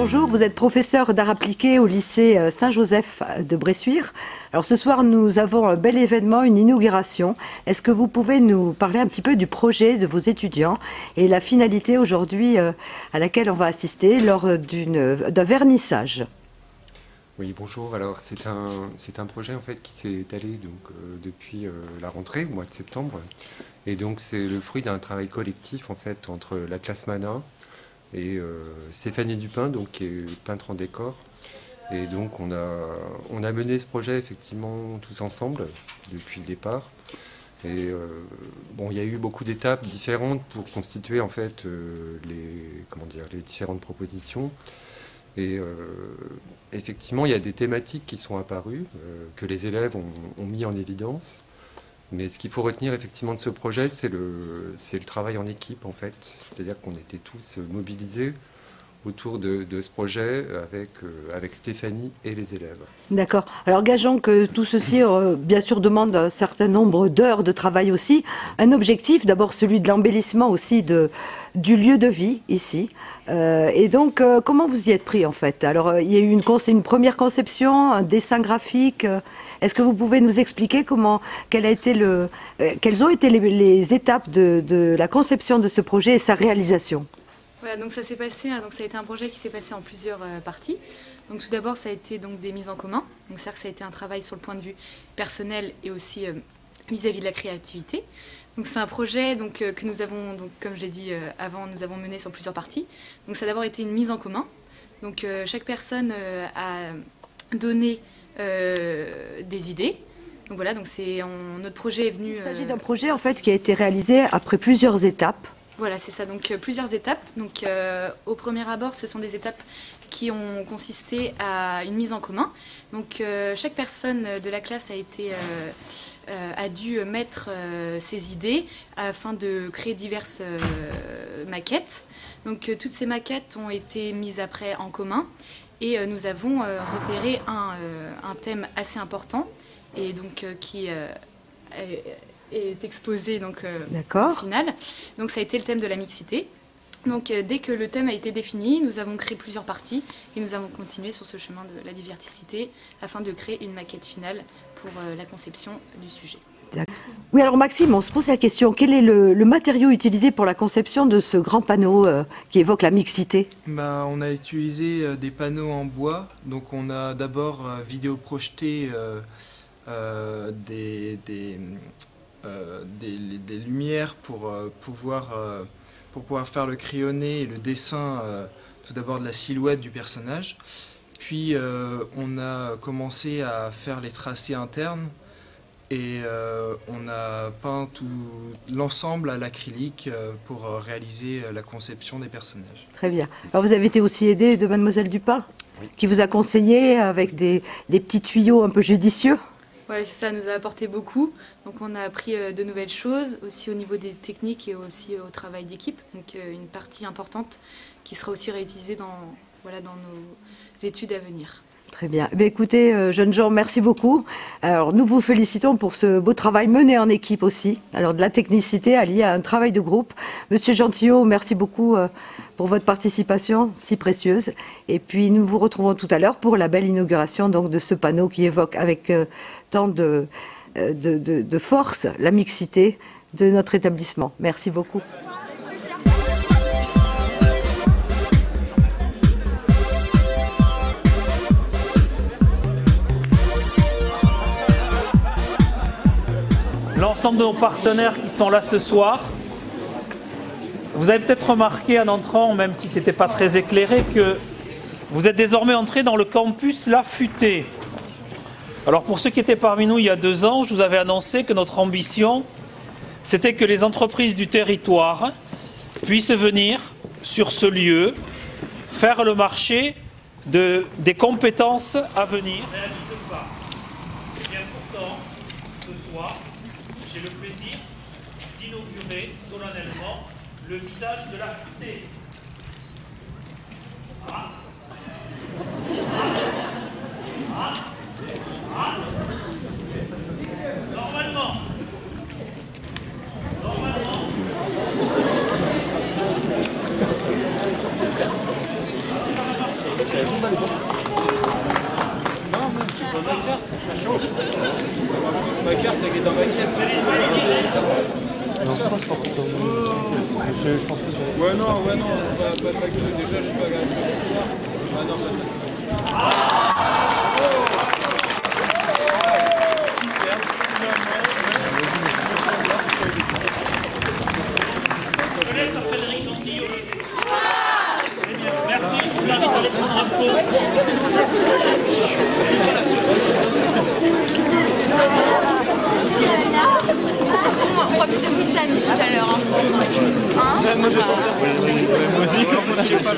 bonjour. Vous êtes professeur d'art appliqué au lycée Saint-Joseph de Bressuire. Alors ce soir, nous avons un bel événement, une inauguration. Est-ce que vous pouvez nous parler un petit peu du projet de vos étudiants et la finalité aujourd'hui à laquelle on va assister lors d'un vernissage? Oui, bonjour. Alors c'est un projet en fait qui s'est étalé depuis la rentrée, au mois de septembre. Et donc c'est le fruit d'un travail collectif en fait entre la classe Mana et Stéphanie Dupin, donc, qui est peintre en décor. Et donc on a mené ce projet effectivement tous ensemble depuis le départ. Et bon, il y a eu beaucoup d'étapes différentes pour constituer en fait les différentes propositions. Et effectivement, il y a des thématiques qui sont apparues, que les élèves ont mis en évidence. Mais ce qu'il faut retenir effectivement de ce projet, c'est le travail en équipe en fait. C'est-à-dire qu'on était tous mobilisés autour de ce projet avec Stéphanie et les élèves. D'accord. Alors gageons que tout ceci, bien sûr, demande un certain nombre d'heures de travail aussi. Un objectif, d'abord celui de l'embellissement aussi du lieu de vie ici. Et donc, comment vous y êtes pris en fait? Alors, il y a eu une première conception, un dessin graphique. Est-ce que vous pouvez nous expliquer quelles ont été les étapes de la conception de ce projet et sa réalisation? Voilà, donc ça s'est passé, donc ça a été un projet qui s'est passé en plusieurs parties. Donc tout d'abord, ça a été donc des mises en commun. Donc c'est-à-dire que ça a été un travail sur le point de vue personnel et aussi vis-à-vis de la créativité. Donc c'est un projet que nous avons, donc, comme je l'ai dit avant, nous avons mené sur plusieurs parties. Donc ça a d'abord été une mise en commun. Donc chaque personne a donné des idées. Donc voilà, donc notre projet est venu... Il s'agit d'un projet en fait qui a été réalisé après plusieurs étapes. Voilà, c'est ça, donc plusieurs étapes. Donc au premier abord, ce sont des étapes qui ont consisté à une mise en commun. Donc chaque personne de la classe a dû mettre ses idées afin de créer diverses maquettes. Donc toutes ces maquettes ont été mises après en commun et nous avons repéré un thème assez important et donc qui est exposé au final. Donc ça a été le thème de la mixité. Donc dès que le thème a été défini, nous avons créé plusieurs parties et nous avons continué sur ce chemin de la diversité afin de créer une maquette finale pour la conception du sujet. Oui, alors Maxime, on se pose la question, quel est le matériau utilisé pour la conception de ce grand panneau qui évoque la mixité? On a utilisé des panneaux en bois. Donc on a d'abord vidéoprojeté des lumières pour pouvoir faire le crayonné et le dessin tout d'abord de la silhouette du personnage. Puis on a commencé à faire les tracés internes et on a peint tout l'ensemble à l'acrylique pour réaliser la conception des personnages. Très bien. Alors vous avez été aussi aidé de Mademoiselle Dupin, oui, qui vous a conseillé avec des petits tuyaux un peu judicieux. Voilà, ça nous a apporté beaucoup. Donc on a appris de nouvelles choses, aussi au niveau des techniques et aussi au travail d'équipe. Donc une partie importante qui sera aussi réutilisée dans nos études à venir. Très bien. Écoutez, jeunes gens, merci beaucoup. Alors, nous vous félicitons pour ce beau travail mené en équipe aussi. Alors, de la technicité alliée à un travail de groupe. Monsieur Gentillot, merci beaucoup pour votre participation si précieuse. Et puis, nous vous retrouvons tout à l'heure pour la belle inauguration donc, de ce panneau qui évoque avec tant de force la mixité de notre établissement. Merci beaucoup. L'ensemble de nos partenaires qui sont là ce soir. Vous avez peut-être remarqué en entrant, même si ce n'était pas très éclairé, que vous êtes désormais entré dans le campus La Futée. Alors pour ceux qui étaient parmi nous il y a 2 ans, je vous avais annoncé que notre ambition, c'était que les entreprises du territoire puissent venir sur ce lieu, faire le marché des compétences à venir. Réalisez pas. Et bien pourtant, ce soir, j'ai le plaisir d'inaugurer solennellement le visage de La Futée. Ah. Ah. Ah. Normalement, ça va marcher. Ma carte, elle est dans ma caisse. Je pense que ouais, non, pas que déjà, je suis pas grave. Ah non, Je laisse à Frédéric Gentillot. Merci, je vous invite à aller prendre un pot. On va plus de Brissane tout à l'heure. Hein. moi j'ai pas. Moi aussi, quand je sais pas.